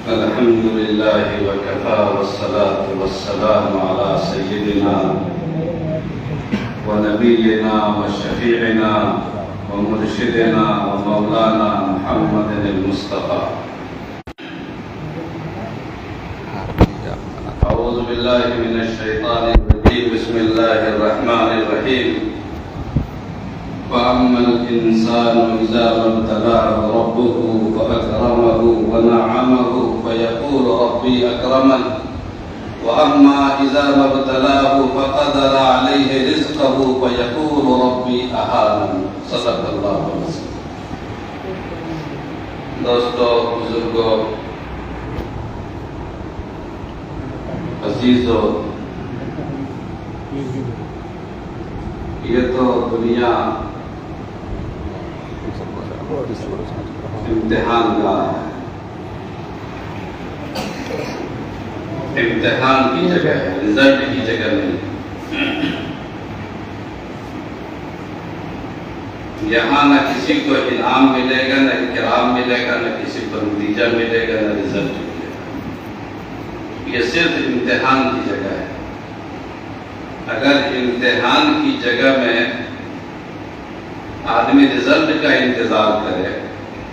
الحمد لله وكفى والصلاة والسلام على سيدنا ونبينا وشفيعنا ومرشدنا ومولانا محمد المصطفى. أعوذ بالله من الشيطان الرجيم. بسم الله الرحمن الرحيم. فأما الإنسان إذا ما ابتلاه ربه فأكرمه ونعمه فيقول ربي أكرمن وأما إذا ما ابتلاه فقدر عليه رزقه فيقول ربي أهانن. صدق اللہ العظیم. دوستو، بزرگو، عزیزو، یہ تو دنیا امتحان گاہ ہے، امتحان کی جگہ ہے، رزلٹ کی جگہ نہیں. یہاں نہ کسی کو انعام ملے گا، نہ اکرام ملے گا، نہ کسی کو نتیجہ ملے گا، نہ رزلٹ ملے گا. یہ صرف امتحان کی جگہ ہے. اگر امتحان کی جگہ میں آدمی رزلٹ کا انتظار کرے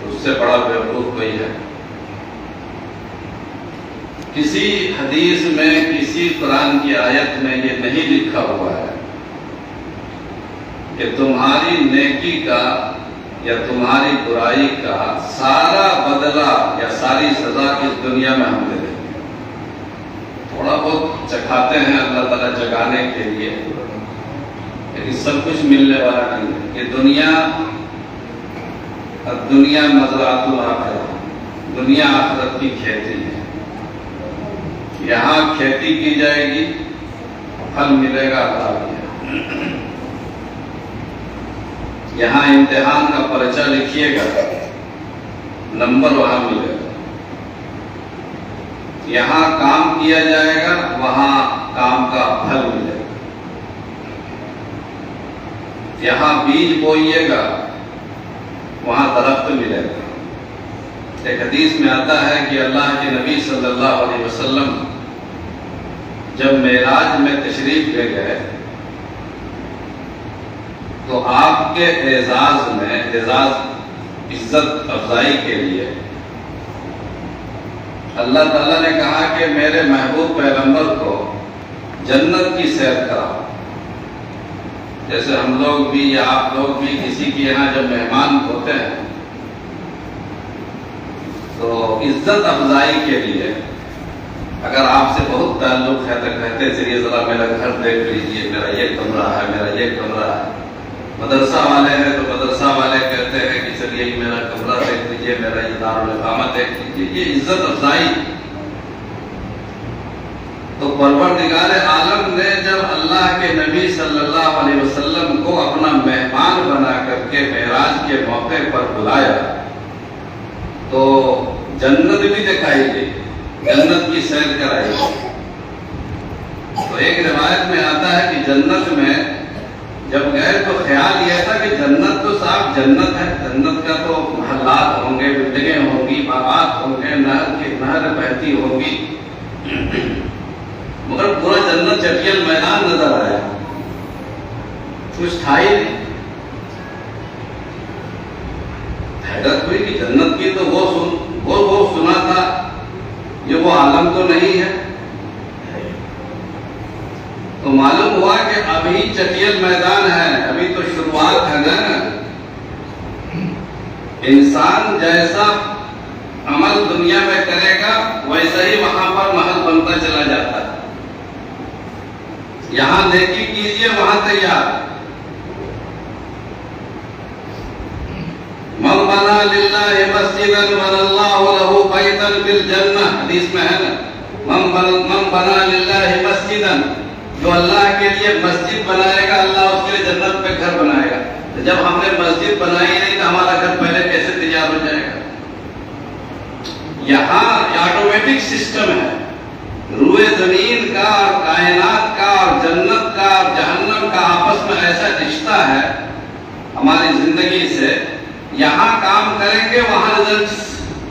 تو اس سے بڑا بیوقوف کوئی ہے؟ کسی حدیث میں، کسی قرآن کی آیت میں یہ نہیں لکھا ہوا ہے کہ تمہاری نیکی کا یا تمہاری برائی کا سارا بدلہ یا ساری سزا اس دنیا میں ہم دے دیں گے. تھوڑا بہت چکھاتے ہیں اللہ تعالیٰ جگانے کے لیے، لیکن سب کچھ ملنے والا نہیں ہے. یہ دنیا مزرعۃ الآخرہ، دنیا آخرت کی کھیتی ہے. یہاں کھیتی کی جائے گی، پھل ملے گا اللہ کے. یہاں امتحان کا پرچہ لکھیے گا، نمبر وہاں ملے گا. یہاں کام کیا جائے گا، وہاں کام کا پھل ملے گا. یہاں بیج بوئیے گا، وہاں درخت ملے گا. ایک حدیث میں آتا ہے کہ اللہ کے نبی صلی اللہ علیہ وسلم جب معراج میں تشریف لے گئے تو آپ کے اعزاز میں، اعزاز عزت افزائی کے لیے اللہ تعالیٰ نے کہا کہ میرے محبوب پیغمبر کو جنت کی سیر کراؤ. جیسے ہم لوگ بھی یا آپ لوگ بھی کسی کے یہاں جب مہمان ہوتے ہیں تو عزت افزائی کے لیے اگر آپ سے بہت تعلق ہے تو کہتے چلیے ذرا میرا گھر دیکھ لیجئے، میرا یہ کمرہ ہے، میرا یہ کمرہ ہے. مدرسہ والے ہیں تو مدرسہ والے کہتے ہیں کہ چلیے میرا کمرہ دیکھ لیجئے، میرا یہ دارالاقامہ دیکھ لیجئے. یہ عزت افزائی. تو پروردگار عالم نے جب اللہ کے نبی صلی اللہ علیہ وسلم کو اپنا مہمان بنا کر کے معراج کے موقع پر بلایا تو جنت بھی دکھائی گئی، جنت کی سیر کرائی گئی. تو ایک روایت میں آتا ہے کہ جنت میں جب گئے تو خیال یہ تھا کہ جنت تو صاحب جنت ہے، جنت کا تو محلات ہوں گے، بلڈنگیں ہوں گی، باغات ہوں گے، نہر بہتی ہوگی، مگر پورا جنت چٹیل میدان نظر آیا، کچھ تھا ہی نہیں. حیرت ہوئی کہ جنت کی تو وہ سنا تھا، یہ وہ عالم تو نہیں ہے. تو معلوم ہوا کہ ابھی چٹیل میدان ہے، ابھی تو شروعات ہے نا. انسان جیسا عمل دنیا میں کرے گا ویسا ہی وہاں پر محل بنتا چلا جاتا ہے. یہاں نیکی کیجئے، وہاں تیار. من بنا للہ مسجدا بنى اللہ له بیتا فی الجنہ، حدیث میں ہے نا. من بنا للہ مسجدا، جو اللہ کے لیے مسجد بنائے گا اللہ اس کے لیے جنت میں گھر بنائے گا. جب ہم نے مسجد بنائی نہیں تو ہمارا گھر پہلے کیسے تیار ہو جائے گا؟ یہاں آٹومیٹک سسٹم ہے. روئے زمین کا اور کائنات کا اور جنت کا اور جہنم کا آپس میں ایسا رشتہ ہے ہماری زندگی سے. یہاں کام کریں گے وہاں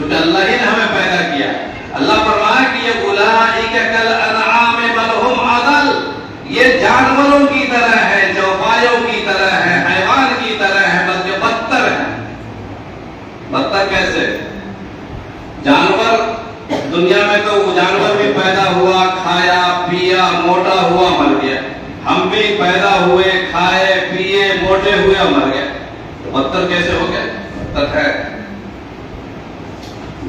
کیونکہ اللہ ہی نے ہمیں پیدا کیا. اللہ فرمایا کہ یہ اولئک کالانعام بل ہم اضل، یہ جانوروں کی طرح ہے، چوپایوں کی طرح ہے، حیوان کی طرح ہے، بلکہ بدتر ہے. بدتر کیسے؟ جانور دنیا میں تو وہ جانور بھی پیدا ہوا، کھایا پیا، موٹا ہوا، مر گیا. ہم بھی پیدا ہوئے، کھائے پیے، موٹے ہوئے اور مر گئے. تو بدتر کیسے ہو گئے؟ بدتر ہے.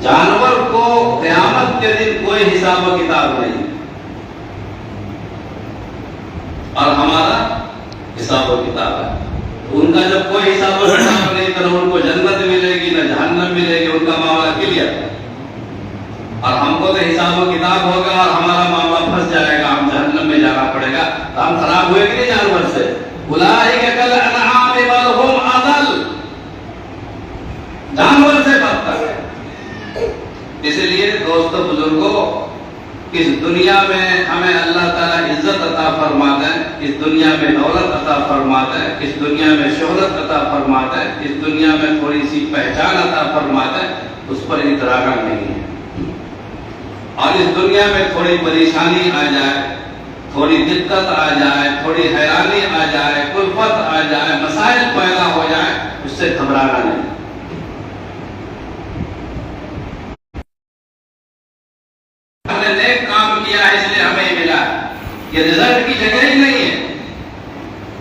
جانور کو قیامت کے دن کوئی حساب و کتاب نہیں، اور ہمارا حساب و کتاب ہے. ان کا جب کوئی حساب و کتاب نہیں تو نہ ان کو جنت ملے گی نہ جہنم ملے گی، ان کا معاملہ کلیئر. اور ہم کو تو حساب و کتاب ہوگا اور ہمارا معاملہ پھنس جائے گا، ہم جہنم میں جانا پڑے گا. تو ہم خراب ہوئے کہ نہیں جانور سے؟ اولئک کالانعام بل ہم اضل، جانور سے بدتر ہے. اس لیے دوستو بزرگوں، اس دنیا میں ہمیں اللہ تعالیٰ عزت عطا فرماتا ہے، اس دنیا میں دولت عطا فرماتا ہے، اس دنیا میں شہرت عطا فرماتا ہے، اس دنیا میں تھوڑی سی پہچان عطا فرماتا ہے، اس پر اترانا نہیں ہے. اور اس دنیا میں تھوڑی پریشانی آ جائے، تھوڑی دقت آ جائے، تھوڑی حیرانی آ جائے، کلفت آ جائے، مسائل پیدا ہو جائے، اس سے گھبرانا نہیں. ہم نے نیک کام کیا ہے اس لیے ہمیں ملا ہے، یہ رزلٹ کی جگہ ہی نہیں ہے.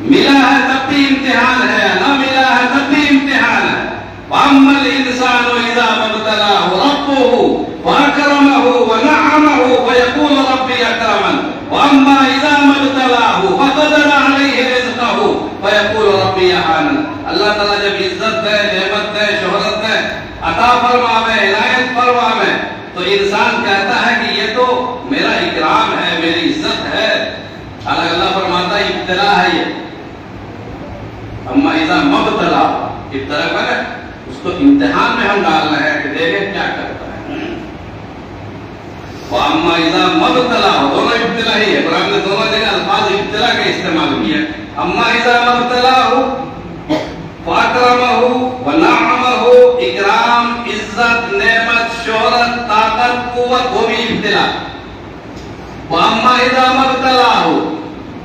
ملا ہے تب بھی امتحان ہے، نہ ملا ہے تب بھی امتحان ہے. وَأَمَّا الْإِنسَانُ إِذَا مَا ابْتَلَاهُ رَبُّهُ وَأَكْرَمَهُ وَنَعَّمَهُ فَيَقُولُ رَبِّي أَكْرَمَنِ وَأَمَّا إِذَا مَا ابْتَلَاهُ فَقَدَرَ عَلَيْهِ رِزْقَهُ فَيَقُولُ رَبِّي أَهَانَنِ. اللہ تعالیٰ جب عزت دے، نعمت دے، شہرت دے، عطا فرماوے، عنایت فرماوے، تو انسان کہتا ہے کہ یہ تو میرا اکرام ہے، میری عزت ہے. حالانکہ اللہ فرماتا ہے ابتلا ہے یہ. اما اذا مبتلا، ابتلا کرے اس کو امتحان میں ہم ڈال رہے ہیں کہ دیکھیں کیا کرتا ہے. واما اذا مبتلا، دونوں ابتلا ہی ہے. قرآن نے دونوں جگہ الفاظ ابتلا کا استعمال کیا. اما اذا مبتلا فاکرمہ ونعمہ، اکرام، عزت، نعمت، شہرت، طاقت، قوت، وہ بھی ابتلا. واما اذا مبتلاہ،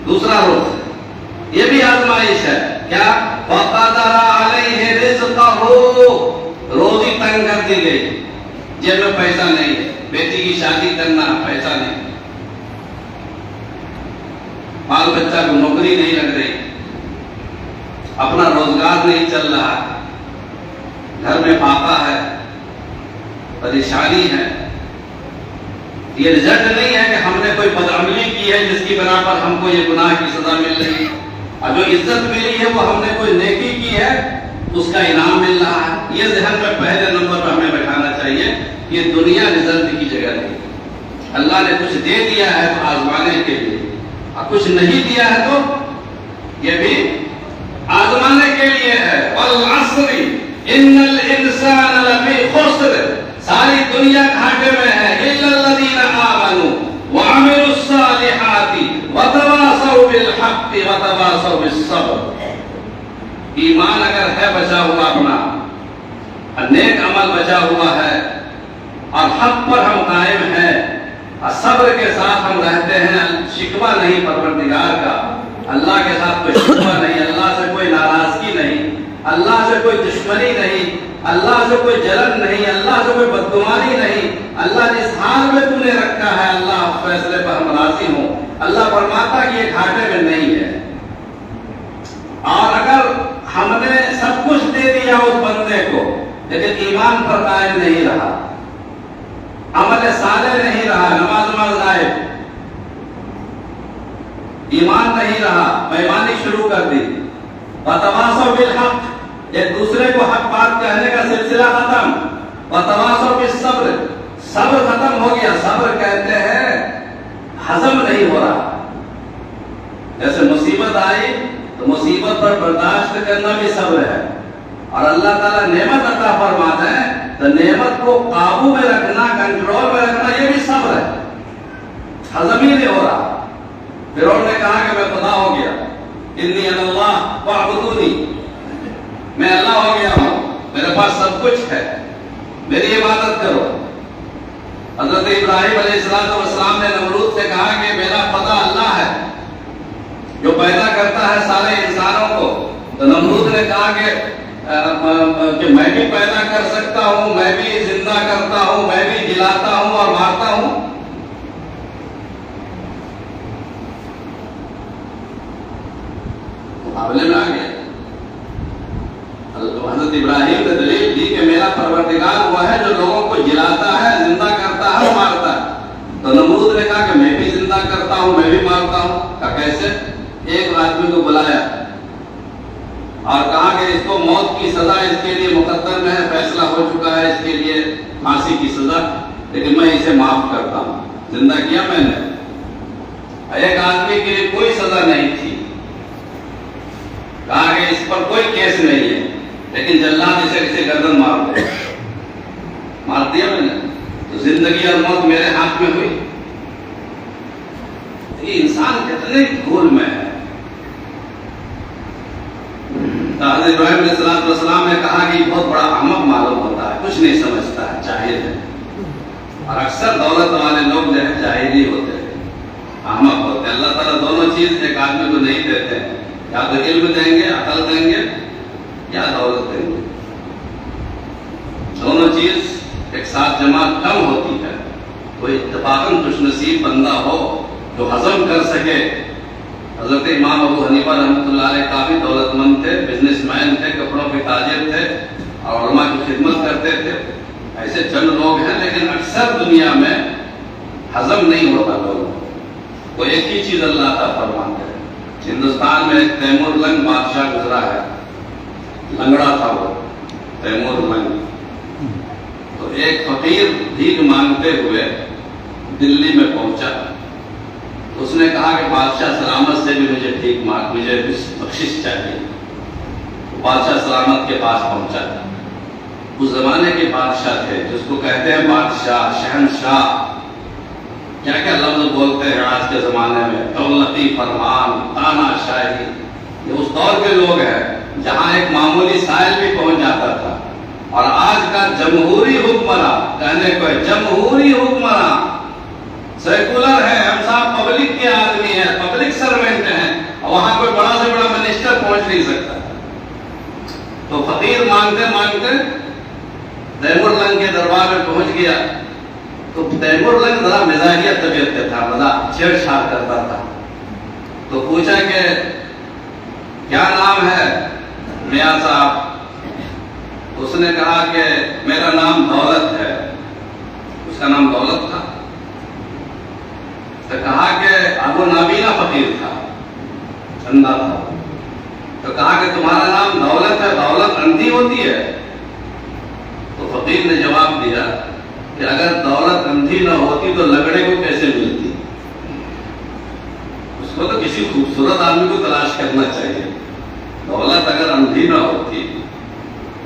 دوسرا رخ، یہ بھی آزمائش ہے. کیا؟ فقدر علیہ رزقہ، روزی تنگ کر دی گئی، جیب میں پیسہ نہیں ہے، بیٹی کی شادی کرنا، پیسہ نہیں، بال بچہ کو نوکری نہیں لگ رہی، اپنا روزگار نہیں چل رہا، گھر میں فاقہ ہے، پریشانی ہے. یہ رزلٹ نہیں ہے کہ ہم نے کوئی بدعملی کی ہے جس کی بنا پر ہم کو یہ گناہ کی سزا مل رہی ہے، اور جو عزت ملی ہے وہ ہم نے کوئی نیکی کی ہے اس کا انعام مل رہا ہے. یہ ذہن میں پہلے نمبر پر ہمیں بٹھانا چاہیے. یہ دنیا رزلٹ کی جگہ نہیں. اللہ نے کچھ دے دیا ہے تو آزمانے کے لیے، اور کچھ نہیں دیا ہے تو یہ بھی آزمانے کے لیے ہے. والعصر ان الانسان لفی خسر، ساری دنیا گھاٹے میں ہے. الا الذین آمنوا وعملوا الصالحات وتواصوا بالحق وتواصوا بالصبر. ایمان اگر ہے بچا ہوا اپنا، نیک عمل بچا ہوا ہے، اور حق پر ہم قائم ہیں، اور صبر کے ساتھ ہم رہتے ہیں، شکوہ نہیں پروردگار کا، اللہ کے ساتھ کوئی شکوہ نہیں، اللہ سے کوئی ناراضگی نہیں، اللہ سے کوئی دشمنی نہیں، اللہ سے کوئی جلن نہیں، اللہ سے کوئی بدگمانی نہیں. اللہ جس حال میں تو نے رکھا ہے، اللہ فیصلے پر ہم راضی ہوں. اللہ فرماتا کہ یہ گھاٹے میں نہیں ہے. اور اگر ہم نے سب کچھ دے دیا اس بندے کو لیکن ایمان پر قائم نہیں رہا، عمل صالح نہیں رہا، نماز غائب، ایمان نہیں رہا، بےایمانی شروع کر دی، وتواصوا بالحق، ایک دوسرے کو حق بات کہنے کا سلسلہ ختم، وتواصوا بالصبر، صبر ختم ہو گیا. صبر کہتے ہیں ہضم نہیں ہو رہا. جیسے مصیبت آئی تو مصیبت پر برداشت کرنا بھی صبر ہے، اور اللہ تعالیٰ نعمت عطا فرماتا ہے تو نعمت کو قابو میں رکھنا، کنٹرول میں رکھنا، یہ بھی صبر ہے. ہضم ہی نہیں ہو رہا. فرعون نے کہا کہ میں خدا ہو گیا، انی انا اللہ فاعبدونی، میں اللہ ہو گیا ہوں، میرے پاس سب کچھ ہے، میری عبادت کرو۔ حضرت ابراہیم علیہ السلام نے نمرود سے کہا کہ میرا خدا اللہ ہے جو پیدا کرتا ہے سارے انسانوں کو۔ تو نمرود نے کہا کہ میں بھی پیدا کر سکتا ہوں، میں بھی زندہ کرتا ہوں، میں بھی جلاتا ہوں اور مارتا ہوں۔ مقابلے میں آ گیا۔ حضرت ابراہیم نے دلیل دی کہ میرا پروردگار وہ ہے جو لوگوں کو جلاتا ہے، زندہ کرتا ہے اور مارتا ہے۔ تو نمرود نے کہا کہ میں بھی زندہ کرتا ہوں، میں بھی مارتا ہوں۔ کہا کیسے؟ ایک آدمی کو بلایا اور کہا کہ اس کو موت کی سزا اس کے لیے مقدر میں ہے، فیصلہ ہو چکا ہے اس کے لیے پھانسی کی سزا، لیکن میں اسے معاف کرتا ہوں۔ زندہ کیا میں نے۔ ایک آدمی کے لیے کوئی سزا نہیں تھی، کہا کہ اس پر کوئی کیس نہیں ہے، لیکن جلاد اسے گردن مار دیا میں نے، تو زندگی اور موت میرے ہاتھ میں ہوئی۔ یہ انسان کتنے گول میں ہے۔ حضرت ابراہیم علیہ السلام نے کہا کہ یہ بہت بڑا احمق معلوم ہوتا ہے، کچھ نہیں سمجھتا ہے، جاہل ہے۔ اور اکثر دولت والے لوگ جو ہے جاہل ہی ہوتے ہیں، احمق ہوتے ہیں۔ اللہ تعالیٰ دونوں چیز ایک آدمی کو نہیں دیتے ہیں، یا تو علم دیں گے، عقل دیں گے، یا دولت دیں گے۔ دونوں چیز ایک ساتھ جمع کم ہوتی ہے۔ کوئی اتفاقاً خوش نصیب بندہ ہو جو ہضم کر سکے۔ حضرت امام ابو حنیفہ رحمۃ اللہ علیہ کافی دولت مند تھے، بزنس مین تھے، کپڑوں کے تاجر تھے اور علماء کی خدمت کرتے تھے۔ ایسے چند لوگ ہیں، لیکن اکثر دنیا میں ہضم نہیں ہوتا لوگوں کو۔ وہ ایک ہی چیز اللہ عطا فرماتے ہیں۔ ہندوستان میں ایک تیمور لنگ بادشاہ گزرا ہے، لنگڑا تھا وہ تیمور لنگ۔ تو ایک فقیر بھیک مانگتے ہوئے دلی میں پہنچا، اس نے کہا کہ بادشاہ سلامت سے بھی مجھے بھیک مانگ، مجھے بخشش چاہیے۔ بادشاہ سلامت کے پاس پہنچا۔ اس زمانے کے بادشاہ تھے جس کو کہتے ہیں بادشاہ، شہنشاہ، کیا کیا لفظ بولتے ہیں آج کے زمانے میں، دولتی فرمان، تانا شاہی۔ یہ اس دور کے لوگ ہیں جہاں ایک معمولی سائل بھی پہنچ جاتا تھا۔ اور آج کا جمہوری حکمراں، کہنے کو جمہوری حکمراں سیکولر ہے، ہم صاحب پبلک کے آدمی ہیں، پبلک سروینٹ ہیں، وہاں کوئی بڑا سے بڑا منسٹر پہنچ نہیں سکتا۔ تو فقیر مانگتے مانگتے تیمور لنگ کے دربار میں پہنچ گیا۔ تو تیمور لنگ ذرا مزاحیہ طبیعت کا تھا، مزاح چھیڑ چھاڑ کرتا تھا۔ تو پوچھا کہ کیا نام ہے میاں صاحب؟ اس نے کہا کہ میرا نام دولت ہے۔ اس کا نام دولت تھا۔ تو کہا کہ ابو نابینا فقیر تھا، اندھا تھا۔ تو کہا کہ تمہارا نام دولت ہے، دولت اندھی ہوتی ہے؟ تو فقیر نے جواب دیا کہ اگر دولت اندھی نہ ہوتی تو لنگڑے کو کیسے ملتی؟ اس کو تو کسی خوبصورت آدمی کو تلاش کرنا چاہیے۔ دولت اگر اندھی نہ ہوتی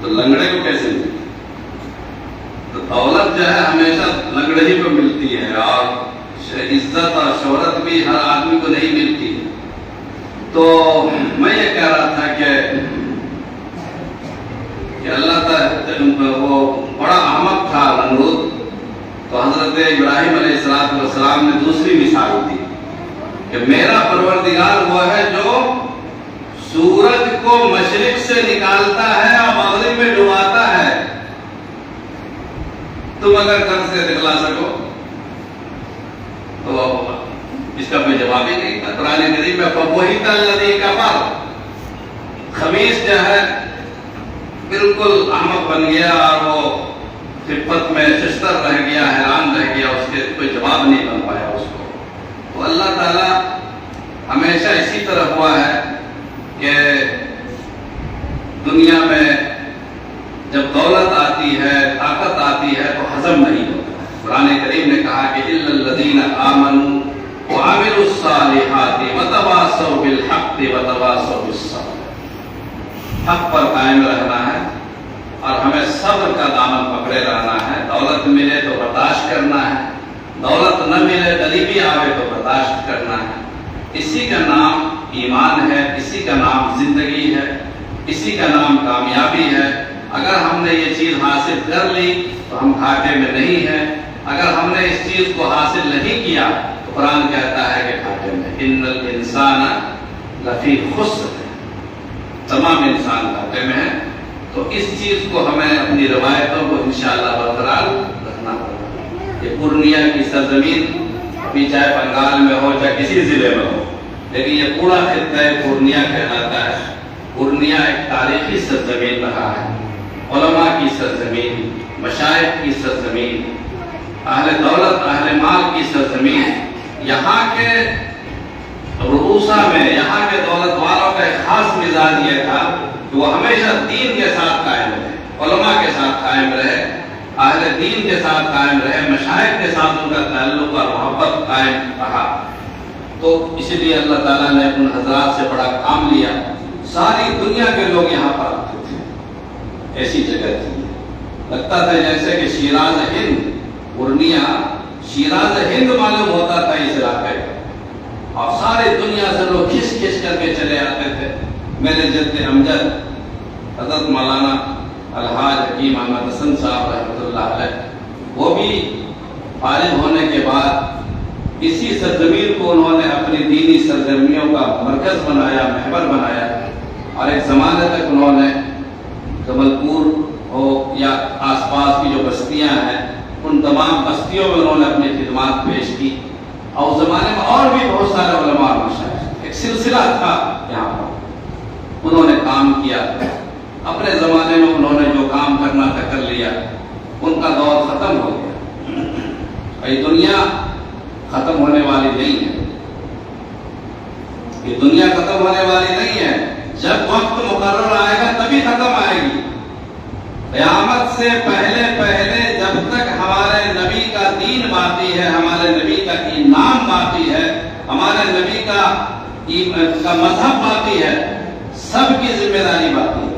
تو لنگڑے کو کیسے ملتی؟ تو دولت جو ہے ہمیشہ لنگڑے ہی کو ملتی ہے، اور عزت اور شہرت بھی ہر آدمی کو نہیں ملتی ہے۔ تو میں یہ کہہ رہا تھا کہ اللہ تعالیٰ وہ بڑا احمق تھا نمرود۔ تو حضرت ابراہیم علیہ السلام نے دوسری مثال دی کہ میرا پروردگار وہ ہے جو سورج کو مشرق سے نکالتا ہے اور مغرب میں ڈباتا ہے۔ تم اگر قرض سے دکھلا سکو تو اس کا کوئی جواب ہی نہیں تھا۔ قرآن کریم میں فَبُہِتَ الَّذِي كَفَرَ، خبیث جو ہے بالکل احمق بن گیا اور وہ خفت میں ششتر رہ گیا، حیران رہ گیا، اس کے کوئی جواب نہیں بن پایا اس کو۔ تو اللہ تعالیٰ ہمیشہ اسی طرح ہوا ہے کہ دنیا میں جب دولت آتی ہے، طاقت آتی ہے تو ہضم نہیں ہوتا۔ قرآن کریم نے کہا کہ إِلَّا الَّذِينَ آمَنُوا وَعَمِلُوا الصَّالِحَاتِ وَتَوَاصَوْا بِالْحَقِّ وَتَوَاصَوْا بِالصَّبْرِ۔ حق پر قائم رہنا ہے اور ہمیں صبر کا دامن پکڑے رہنا ہے۔ دولت ملے تو برداشت کرنا ہے، دولت نہ ملے، غریبی آوے تو برداشت کرنا ہے۔ اسی کا نام ایمان ہے، اسی کا نام زندگی ہے، اسی کا نام کامیابی ہے۔ اگر ہم نے یہ چیز حاصل کر لی تو ہم گھاٹے میں نہیں ہیں، اگر ہم نے اس چیز کو حاصل نہیں کیا تو قرآن کہتا ہے کہ گھاٹے میں، ان الانسان لفی خسر، تمام انسان گھاٹے میں ہیں۔ تو اس چیز کو ہمیں اپنی روایتوں کو انشاءاللہ برقرار رکھنا ہوگا۔ یہ پورنیہ کی سرزمین ابھی چاہے بنگال میں ہو چاہے کسی ضلع میں ہو، لیکن یہ پورا خطہ پورنیہ کہلاتا ہے۔ پورنیہ ایک تاریخی سرزمین رہا ہے، علماء کی سرزمین، مشائخ کی سرزمین، اہل دولت اہل مال کی سرزمین۔ یہاں کے رؤوسا میں، یہاں کے دولت والوں کا ایک خاص مزاج یہ تھا کہ وہ ہمیشہ دین کے ساتھ قائم رہے، علماء کے ساتھ قائم رہے، اہل دین کے ساتھ قائم رہے، مشائخ کے ساتھ ان کا تعلق اور محبت قائم رہا۔ تو اسی لیے اللہ تعالیٰ نے ان حضرات سے بڑا کام لیا، ساری دنیا کے لوگ یہاں پر آتے تھے، ایسی جگہ تھی، لگتا تھا جیسے کہ شیراز ہند، پورنیہ شیراز ہند معلوم ہوتا تھا اس علاقے کا، اور ساری دنیا سے لوگ کھس کھس کر کے چلے آتے تھے۔ میرے جد امجد حضرت مولانا الحاج حکیم احمد حسن صاحب رحمۃ اللہ علیہ، وہ بھی فارغ ہونے کے بعد اسی سرزمین کو انہوں نے اپنی دینی سرگرمیوں کا مرکز بنایا، محور بنایا، اور ایک زمانے تک انہوں نے جبل پور ہو یا آس پاس کی جو بستیاں ہیں ان تمام بستیوں میں انہوں نے اپنی خدمات پیش کی، اور اس زمانے میں اور بھی بہت سارے علماء اور مشائخ، ایک سلسلہ تھا یہاں پر، انہوں نے کام کیا۔ اپنے زمانے میں انہوں نے جو کام کرنا تھا کر لیا، ان کا دور ختم ہو گیا۔ یہ دنیا ختم ہونے والی نہیں ہے، یہ دنیا ختم ہونے والی نہیں ہے، جب وقت مقرر آئے گا تبھی ختم آئے گی۔ قیامت سے پہلے پہلے جب تک ہمارے نبی کا دین باقی ہے، ہمارے نبی کا ایمان باقی ہے، ہمارے نبی کا مذہب باقی ہے، سب کی ذمہ داری باقی ہے۔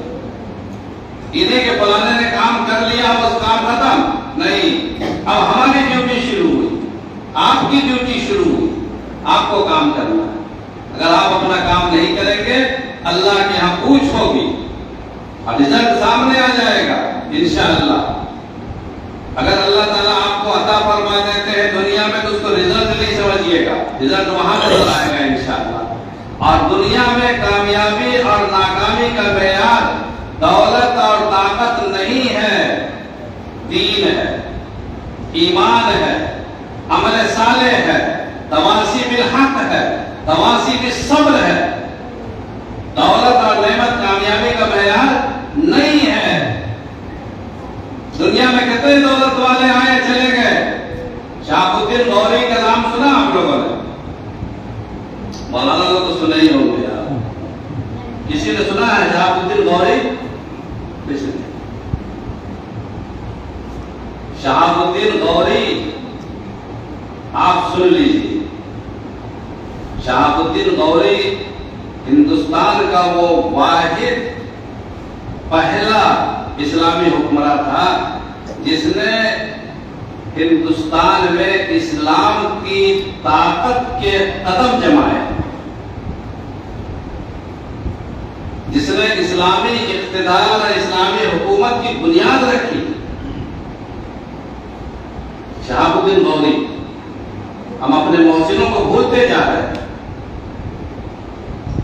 انہیں کے فلانے نے کام کر لیا بس کام ختم نہیں، اب ہماری ڈیوٹی شروع ہوئی، آپ کی ڈیوٹی شروع ہوئی، آپ کو کام کرنا ہے۔ اگر آپ اپنا کام نہیں کریں گے اللہ کے یہاں پوچھ ہوگی، اور رزلٹ سامنے آ جائے گا انشاءاللہ۔ اگر اللہ تعالیٰ آپ کو عطا فرما دیتے ہیں دنیا میں تو اس کو رزلٹ نہیں سمجھیے گا، رزلٹ وہاں نظر آئے گا انشاءاللہ۔ اور دنیا میں کامیابی اور ناکامی کا معیار دولت اور طاقت نہیں ہے، دین ہے، ایمان ہے، عمل صالح ہے، تواصی بالحق ہے، تواصی بالصبر ہے۔ دولت اور نعمت کامیابی کا معیار نہیں ہے۔ دنیا میں کتنے دولت والے آئے چلے گئے، شہاب الدین غوری کا نام سنا آپ لوگوں نے؟ مولانا تو سنا ہی ہوں گے یار، کسی نے سنا ہے شہاب الدین غوری؟ شہاب الدین غوری آپ سن لیجیے، شہاب الدین غوری ہندوستان کا وہ واحد پہلا اسلامی حکمراں تھا جس نے ہندوستان میں اسلام کی طاقت کے قدم جمائے، جس نے اسلامی اقتدار اور اسلامی حکومت کی بنیاد رکھی۔ شہاب الدین غوری، ہم اپنے محسنوں کو بھولتے جا رہے ہیں۔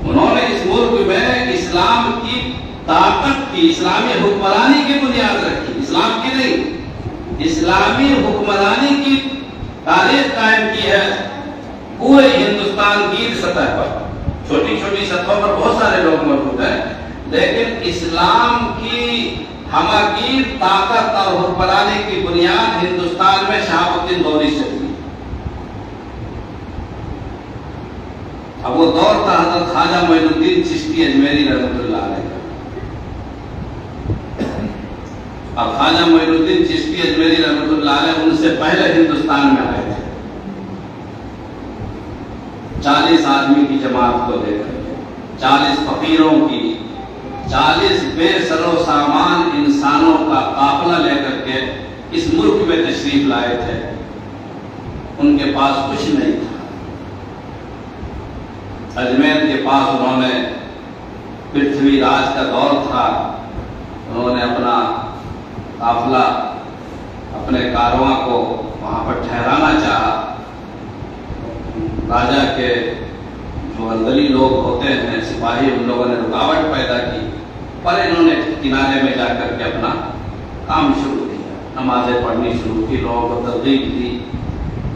انہوں نے اس ملک میں اسلام کی طاقت کی، اسلامی حکمرانی کی بنیاد رکھی، اسلام کی نہیں، اسلامی حکمرانی کی تاریخ قائم کی ہے پورے ہندوستان کی سطح پر۔ چھوٹی چھوٹی سطحوں پر بہت سارے لوگ موجود ہیں، لیکن اسلام کی ہماگیر طاقت اور حکمرانی کی بنیاد ہندوستان میں شہاب الدین غوری سے ہوئی۔ اب وہ دور تھا حضرت خواجہ معین الدین چشتی اجمیری رحمۃ اللہ علیہ کا، اور خواجہ معین الدین چشتی اجمیری رحمۃ اللہ علیہ ان سے پہلے ہندوستان میں آئے تھے 40 آدمی کی جماعت کو لے کر، 40 فقیروں کی، 40 بے سر و سامان انسانوں کا قافلہ لے کر کے اس ملک میں تشریف لائے تھے۔ ان کے پاس کچھ نہیں تھا، اجمیر کے پاس انہوں نے پرتھوی راج کا دور تھا، انہوں نے اپنا قافلہ اپنے کارواں کو وہاں پر ٹھہرانا چاہا. راجا کے جو اندلی لوگ ہوتے ہیں سپاہی، ان لوگوں نے رکاوٹ پیدا کی، پر انہوں نے کنارے میں جا کر کے اپنا کام شروع کیا. نمازیں پڑھنی شروع کی، لوگوں کو ترغیب دی.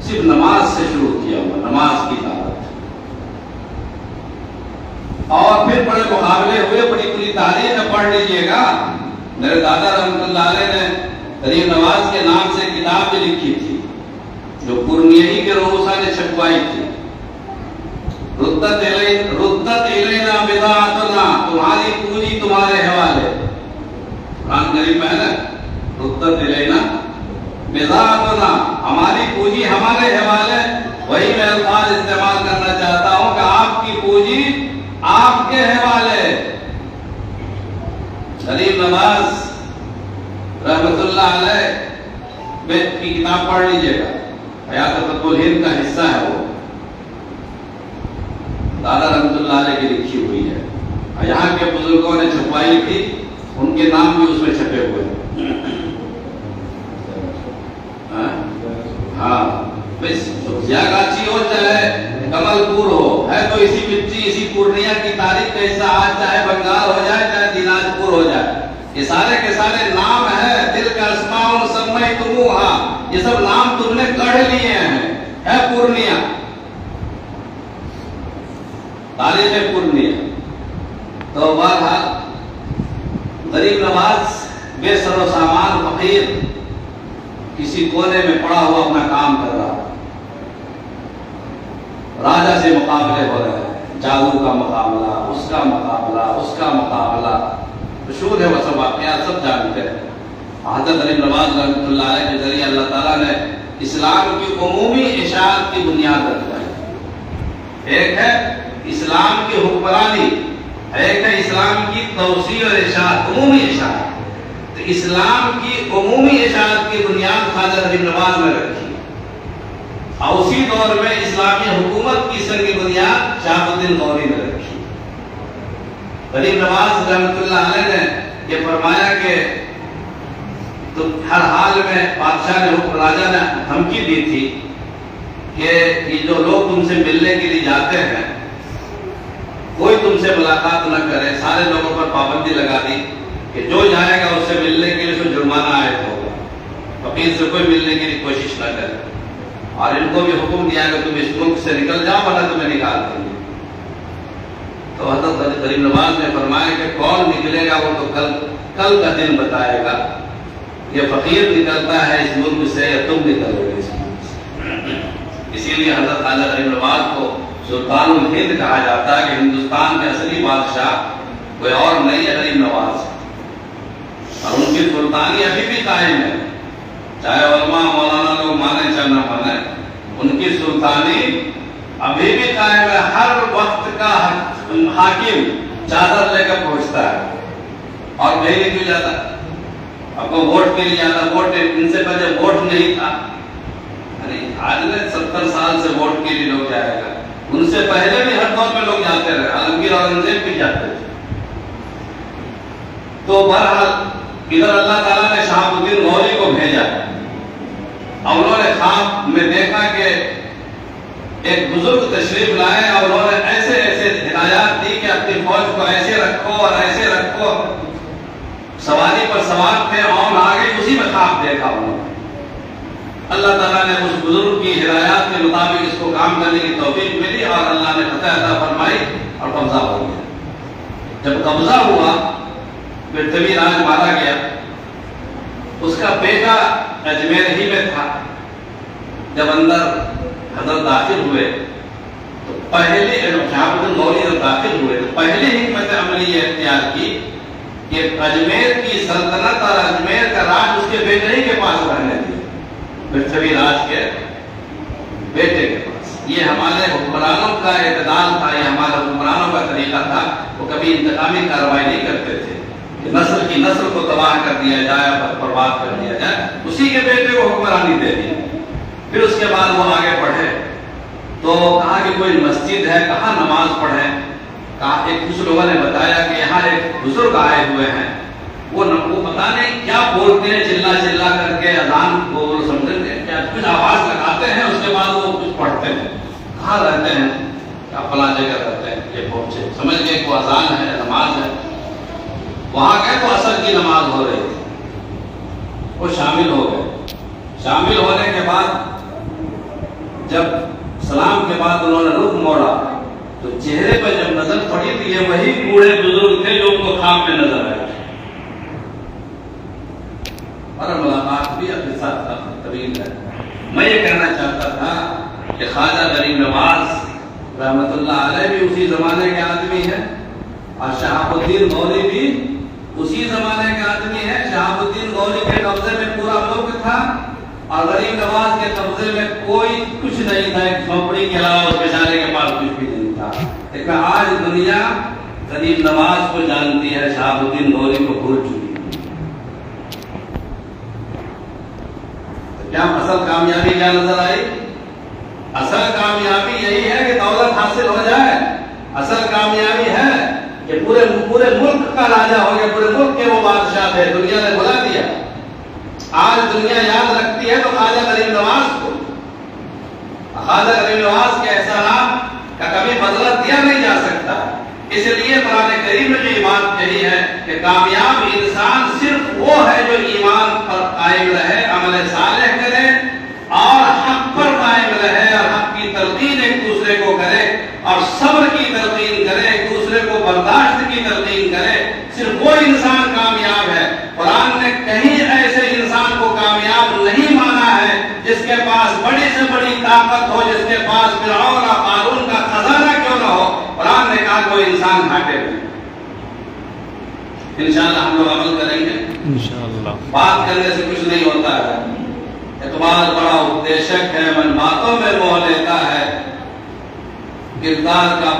صرف نماز سے شروع کیا ہوا، نماز کی دعوت. اور پھر بڑے مقابلے ہوئے، بڑی بڑی تاریخ پڑھ لیجئے گا. میرے دادا رحمۃ اللہ علیہ نے غریب نواز کے نام سے کتاب بھی لکھی تھی جو پورنیہی کے روسا نے چھپوائی تھی. ردت الینا بضاعتنا، تمہاری پونجی تمہارے حوالے. قرآن کریم میں ہے، ردت الینا بضاعتنا، ہماری پونجی ہمارے حوالے. وہی میں الفاظ استعمال کرنا چاہتا ہوں کہ آپ کی پونجی آپ کے حوالے. غریب نواز رحمت اللہ علیہ کی کتاب پڑھ لیجئے گا، حیات فتح الہند کا حصہ ہے وہ، دادا رحمت اللہ علیہ کی لکھی ہوئی ہے. یہاں کے بزرگوں نے چھپوائی تھی، ان کے نام بھی اس میں چھپے ہوئے ہیں. ہاں بس گاچی ہو چاہے کمل پور ہو، ہے تو اسی مٹی اسی پورنیہ کی تاریخ کا حصہ. آج چاہے بنگال ہو جائے چاہے دیناج پور ہو جائے، یہ سارے کے سارے نام ہیں. دل کا اسماء سمیتموہا، یہ سب نام تم نے گڑھ لیے ہیں. ہے پورنیہ، تاریخ پورنیہ. تو بہرحال غریب نواز بے سر و سامان فقیر کسی کونے میں پڑا ہوا اپنا کام کر رہا. راجا سے مقابلے ہو رہے ہیں، جادو کا مقابلہ، اس کا مقابلہ، اس کا مقابلہ. مشہور ہے وہ سب واقعات، سب جانتے ہیں. حضرت غریب نواز رحمۃ اللہ علیہ کے ذریعے اللہ تعالیٰ نے اسلام کی عمومی اشاعت کی بنیاد رکھوائی. ایک ہے اسلام کی حکمرانی، ایک ہے اسلام کی توسیع اور اشاعت، عمومی اشاعت. تو اسلام کی عمومی اشاعت کی بنیاد خواجہ غریب نواز نے رکھی. اور اسی دور میں اسلامی حکومت کی سنگ بنیاد شہاب الدین غوری نے رکھی. غریب نواز رحمۃ اللہ علیہ نے یہ فرمایا کہ تو ہر حال میں بادشاہ نے، راجا نے دھمکی دی تھی کہ یہ جو لوگ تم سے ملنے کے لیے جاتے ہیں کوئی تم سے ملاقات نہ کرے. سارے لوگوں پر پابندی لگا دی کہ جو جائے گا اس سے ملنے کے لیے اس کو جرمانہ عائد ہوگا. فقیر سے کوئی ملنے کی کوشش نہ کرے. اور ان کو بھی حکم دیا کہ تم اس ملک سے نکل جاؤ ورنہ تمہیں نکال دیں گے. تو حضرت غریب نواز نے فرمایا کہ کون نکلے گا وہ تو کل کا دن بتائے گا. یہ فقیر نکلتا ہے اس ملک سے یا تم نکلو گے اس ملک سے. اسی لیے حضرت خواجہ غریب نواز کو سلطان الہند کہا جاتا ہے کہ ہندوستان کے اصلی بادشاہ کوئی اور نہیں ہے، غریب نواز. اور ان کی سلطانی ابھی بھی قائم ہے، چاہے علماء مولانا لوگ مانے چاہے نہ مانے، ان کی سلطانی ابھی بھی قائم ہے. ہر وقت کا حاکم چادر لے کر پہنچتا ہے اور کہیں نہیں کیوں جاتا. اب کو ووٹ کے لیے جاتا، ووٹ ان سے پہلے ووٹ نہیں تھا. آج نے 70 سال سے ووٹ کے لیے لوگ جائے گا، ان سے پہلے بھی ہر دور میں لوگ جاتے رہے. عالمگیر اورنگزیب بھی جاتے تھے. تو بہرحال ادھر اللہ تعالیٰ نے شہاب الدین غوری کو بھیجا اور انہوں نے خواب میں دیکھا کہ ایک بزرگ تشریف لائے اور انہوں نے ایسے ایسے ہدایات دی کہ اپنی فوج کو ایسے رکھو اور ایسے رکھو. سواری پر سوار تھے، اور آگے اسی میں خواب دیکھا انہوں نے. اللہ تعالیٰ نے اس بزرگ کی ہدایات کے مطابق اس کو کام کرنے کی توفیق ملی اور اللہ نے فتح عطا فرمائی اور قبضہ ہو گیا. جب قبضہ ہوا پرتھوی راج مارا گیا. اس کا بیٹا اجمیر ہی میں تھا. جب اندر حضرت داخل ہوئے تو پہلے شہاب الدین غوری جب داخل ہوئے تو پہلے حکمت عملی یہ اختیار کی کہ اجمیر کی سلطنت اور اجمیر کا راج اس کے بیٹے ہی کے پاس رہنے دیا، پرتھوی راج کے بیٹے کے پاس. یہ ہمارے حکمرانوں کا اعتدال تھا، یہ ہمارے حکمرانوں کا طریقہ تھا. وہ کبھی انتقامی کارروائی نہیں کرتے تھے کہ نسل کی نسل کو تباہ کر دیا جائے، برباد کر دیا جائے. اسی کے بیٹے کو حکمرانی دے دی. پھر اس کے بعد وہ آگے پڑھے تو کہا کہ کوئی مسجد ہے، کہاں نماز پڑھیں. کہا ایک کچھ لوگوں نے بتایا کہ یہاں ایک بزرگ آئے ہوئے ہیں وہ پتا نہیں کیا بولتے ہیں، چلا چلا کر کے اذان کو سمجھتے ہیں کیا، کچھ آواز لگاتے ہیں، اس کے بعد وہ کچھ پڑھتے ہیں. کہاں رہتے ہیں؟ فلاں جگہ رہتے ہیں. یہ پہنچے، سمجھ گئے وہ اذان ہے، نماز ہے. وہاں گئے تو عصر کی نماز ہو رہی تھی. وہ شامل ہو گئے. شامل ہونے کے بعد جب سلام کے بعد انہوں نے رخ موڑا تو چہرے پہ جب نظر پڑی تو یہ وہی بوڑھے بزرگ تھے جو ان کو خواب میں نظر آئے. اور ملاقات بھی اپنے ساتھ طویل ہے. میں یہ کہنا چاہتا تھا کہ خواجہ غریب نواز رحمت اللہ علیہ بھی اسی زمانے کے آدمی ہیں، اور شہاب الدین غوری بھی اسی زمانے کے آدمی ہیں. شہاب الدین غوری کے قبضے میں پورا ملک تھا اور غریب نواز کے قبضے میں کوئی کچھ نہیں تھا، ایک جھونپڑی کے علاوہ اس بیچارے کے پاس کچھ بھی نہیں تھا. لیکن آج دنیا غریب نواز کو جانتی ہے، شہاب الدین غوری کو بھول چکی. کیا اصل کامیابی کیا نظر آئی؟ اصل کامیابی یہی ہے کہ دولت حاصل ہو جائے. اصل کامیابی ہے کہ پورے ملک کا راجہ ہو گیا، پورے ملک کے وہ بادشاہ تھے، دنیا نے بلا دیا. آج دنیا یاد رکھتی ہے تو خواجہ غریب نواز کو. خواجہ غریب نواز کے احسانات کا کبھی بدلہ دیا نہیں جا سکتا. اس لیے قرآن کریم میں یہ بات کہی ہے کہ کامیاب انسان صرف وہ ہے جو ایمان پر قائم رہے، عمل صالح کرے اور حق پر قائم رہے، اور حق کی تلقین ایک دوسرے کو کرے، اور صبر کی تلقین کرے، ایک دوسرے کو برداشت کی تلقین کرے. صرف وہ انسان کامیاب ہے. قرآن نے کہیں ایسے انسان کو کامیاب نہیں مانا ہے جس کے پاس بڑی سے بڑی طاقت ہو، جس کے پاس فرعون اور قارون کا خزانہ کیوں نہ ہو. قرآن نے کہا کوئی انسان گھاٹے میں. انشاءاللہ ہم لوگ عمل کریں گے. انشاءاللہ بات کرنے سے کچھ نہیں ہوتا ہے. اعتبار بڑا اپدیشک ہے، من باتوں میں موہ لیتا ہے. کردار کا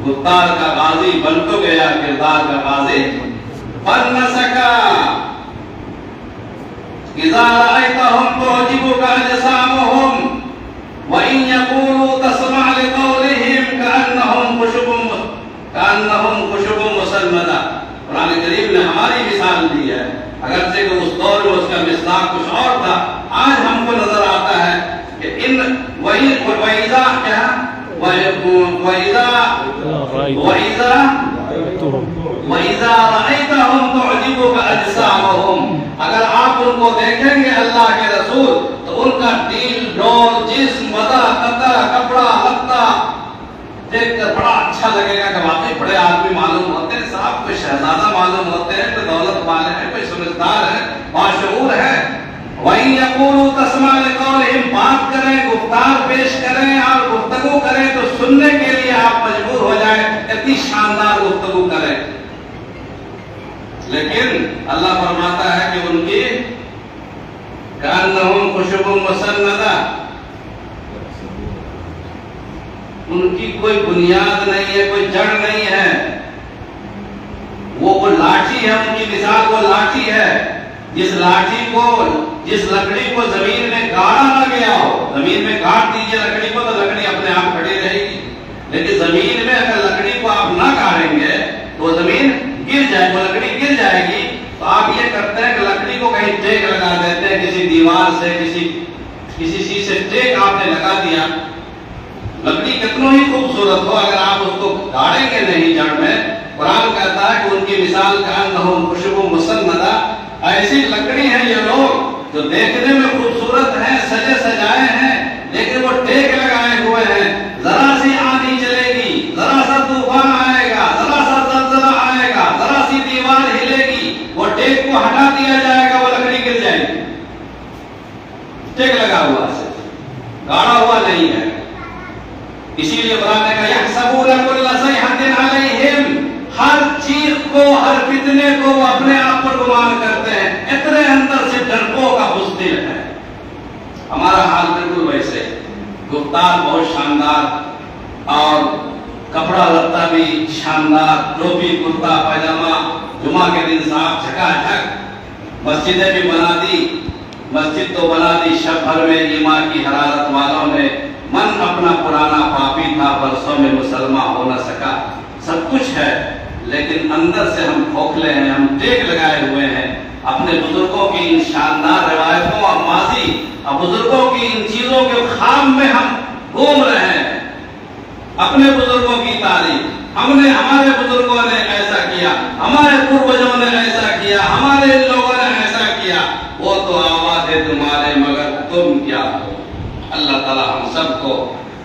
گفتار کا غازی بن تو گیا، کردار کا غازی بن نہ سکا. اذا رأيتهم تعجبك أجسامهم وإن يقولوا تسمع لقولهم كأنهم خشب مسندة. قرآن کریم نے ہماری مثال دی ہے، اگرچہ کہ اس دور میں اس کا مصداق کچھ اور تھا. آج ہم کو نظر آتا ہے کہ وَإِذَا رَأَيْتَهُمْ تُعْجِبُكَ أَجْسَامُهُمْ. اگر آپ ان کو دیکھیں گے اللہ کے رسول تو ان کا دل، ڈول، جسم، مدہ، قطع، کپڑا، لتا دیکھ کر بڑا اچھا لگے گا کہ واقعی بڑے آدمی معلوم ہوتے ہیں، صاحب کوئی شہزادہ معلوم ہوتے ہیں، کوئی دولت والے ہیں، کوئی سمجھدار ہے، باشعور ہے. وَإِن يَقُولُوا تَسْمَعْ لِقَوْلِهِمْ. بات کریں، گفتار پیش کریں اور گفتگو کریں تو سننے کے لیے آپ مجبور ہو جائیں. اتنی شاندار گفتگو کریں. لیکن اللہ فرماتا ہے کہ ان کی کأنہم خشب مسندہ، ان کی کوئی بنیاد نہیں ہے، کوئی جڑ نہیں ہے. وہ لاٹھی ہے، ان کی مثال وہ لاٹھی ہے. جس لاٹھی کو، جس لکڑی کو زمین میں گاڑا نہ گیا ہو. زمین میں گاڑ دیجئے لکڑی کو تو لکڑی اپنے آپ کھڑی رہے گی، لیکن زمین میں اگر لکڑی کو آپ نہ گاڑیں گے تو زمین گر جائے، وہ لکڑی گر جائے گی. تو آپ یہ کرتے ہیں کہ لکڑی کو کہیں ٹیک لگا دیتے ہیں، کسی دیوار سے، کسی چیز سے ٹیک آپ نے لگا دیا. لکڑی کتنوں ہی خوبصورت ہو، اگر آپ اس کو گاڑیں گے نہیں جڑ میں. قرآن کہتا ہے کہ ان کی مثال کأنہم خشب مسندہ. ایسی لکڑی ہیں یہ لوگ جو دیکھنے میں خوبصورت ہیں، سجے سجائے ہیں، لیکن وہ ٹیک لگائے ہوئے ہیں. ذرا سی آندھی چلے گی، ذرا سا طوفان آئے گا، ذرا سا زلزلہ آئے گا، ذرا سی دیوار ہلے گی، وہ ٹیک کو ہٹا دیا جائے گا، وہ لکڑی گر جائے گی. ٹیک لگا ہوا ہے، گاڑا ہوا نہیں ہے. اسی لیے قرآن نے کہا یحسبون کل صیحۃ علیہم. ہر چیز کو، ہر فتنے کو وہ اپنے آپ پر گمان کرتے ہیں. اتنے اندر سے ڈرپوک کا بزدل ہے. ہمارا حال بالکل ویسے، گفتار بہت شاندار اور کپڑا لتا بھی شاندار، ٹوپی، کرتا پائجامہ، جمعہ کے دن صاحب جھکا جھک. مسجدیں بھی بنا دی، مسجد تو بنا دی. شب بھر میں ایمان کی حرارت والوں نے، من اپنا پرانا پاپی تھا، برسوں میں مسلمان ہو نہ سکا. سب کچھ ہے لیکن اندر سے ہم کھوکھلے ہیں، ہم ٹیک لگائے ہوئے ہیں اپنے بزرگوں کی ان شاندار روایتوں اور ماضی اور بزرگوں کی ان چیزوں کے خواب میں ہم گھوم رہے ہیں۔ اپنے بزرگوں کی تاریخ، ہمارے بزرگوں نے ایسا کیا، ہمارے پروجوں نے ایسا کیا، ہمارے ان لوگوں نے ایسا کیا، وہ تو آباد ہے تمہارے مگر تم کیا ہو۔ اللہ تعالی ہم سب کو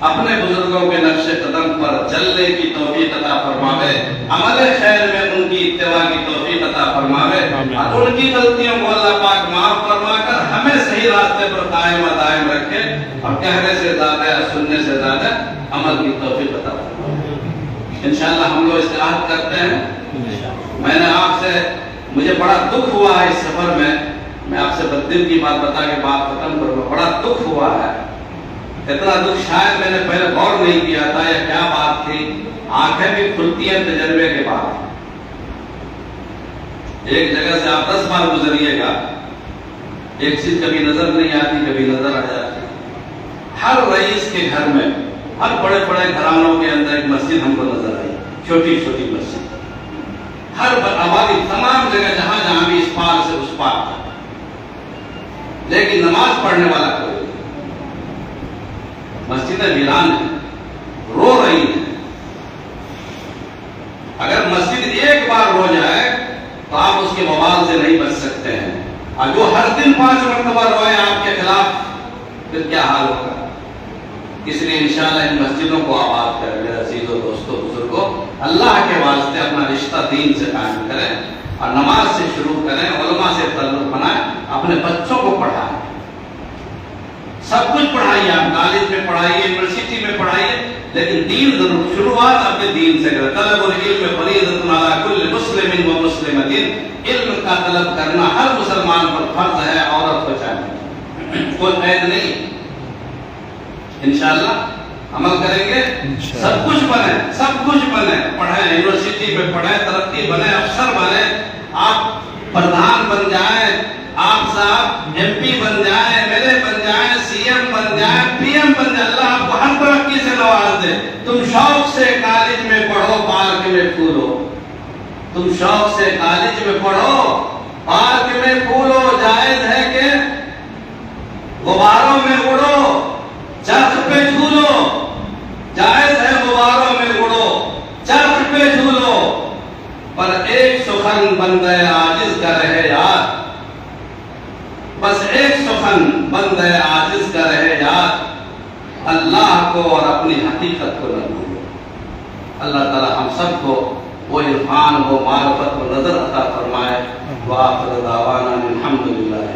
اپنے بزرگوں کے نقش قدم پر چلنے کی توفیق عطا فرماوے، عمل خیر میں ان کی اتباع کی توفیق عطا فرماوے، اور ان کی غلطیوں کو اللہ پاک معاف فرما کر ہمیں صحیح راستے پر قائم و دائم رکھے، اور کہنے سے زیادہ سننے سے زیادہ عمل کی توفیق عطا فرماوے۔ انشاءاللہ ہم لوگ استعداد کرتے ہیں۔ میں نے آپ سے، مجھے بڑا دکھ ہوا ہے اس سفر میں آپ سے بددل کی بات بتا کے بات ختم کروں، بڑا دکھ ہوا ہے۔ اتنا دکھ شاید میں نے پہلے غور نہیں کیا تھا، یا کیا بات تھی، آنکھیں بھی کھلتی ہیں تجربے کے بعد۔ ایک جگہ سے آپ 10 بار گزریے گا، ایک چیز کبھی نظر نہیں آتی، کبھی نظر آ جاتی۔ ہر رئیس کے گھر میں، ہر بڑے بڑے گھرانوں کے اندر ایک مسجد ہم کو نظر آئی، چھوٹی چھوٹی مسجد، ہر آبادی، تمام جگہ جہاں جہاں بھی اس پار سے اس پار تھا، لیکن نماز پڑھنے والا کوئی نہیں۔ مسجدیں ویران ہیں، رو رہی ہیں۔ اگر مسجد ایک بار رو جائے تو آپ اس کے وبال سے نہیں بچ سکتے ہیں، اور جو ہر دن 5 مرتبہ روئے آپ کے خلاف، پھر کیا حال ہوگا؟ اس لیے انشاءاللہ ان مسجدوں کو آباد کریں۔ میرے عزیزوں، دوستوں، بزرگوں، اللہ کے واسطے اپنا رشتہ دین سے قائم کریں، اور نماز سے شروع کریں، علماء سے تعلق بنائیں، اپنے بچوں کو پڑھائیں، سب کچھ پڑھائیے، آپ کالج میں پڑھائیے، یونیورسٹی میں پڑھائیے، لیکن دین ضرور، شروعات اپنے دین سے کریں۔ طلب العلم فریضۃ علی کل مسلم و مسلمۃ، علم کا طلب کرنا ہر مسلمان پر فرض ہے، عورت ہو چاہے، کوئی قید نہیں۔ انشاءاللہ عمل کریں گے، سب کچھ بنے، سب کچھ بنے، پڑھیں، یونیورسٹی میں پڑھیں، ترقی بنے، افسر بنے، آپ پردھان بن جائیں، آپ صاحب ایم پی بن جائیں، ایم ایل اے بن جائیں، سی ایم بن جائیں، پی ایم بن جائیں، اللہ آپ کو ہر ترقی سے نواز دے۔ تم شوق سے کالج میں پڑھو، پارک میں پھولو، تم شوق سے کالج میں پڑھو، پارک میں پھولو، جائز ہے کہ غباروں میں اڑو، چرخ پہ جھولو، جائز ہے غباروں میں اڑو، چرخ پہ جھولو، پر ایک سخن بندے عاجز کا رہے یاد، بس ایک سخن بندے عاجز کا رہے یاد، اللہ کو اور اپنی حقیقت کو نہ بھولو۔ اللہ تعالی ہم سب کو وہ عرفان، وہ معرفت، وہ نظر عطا فرمائے۔ وآخر دعوانا الحمدللہ۔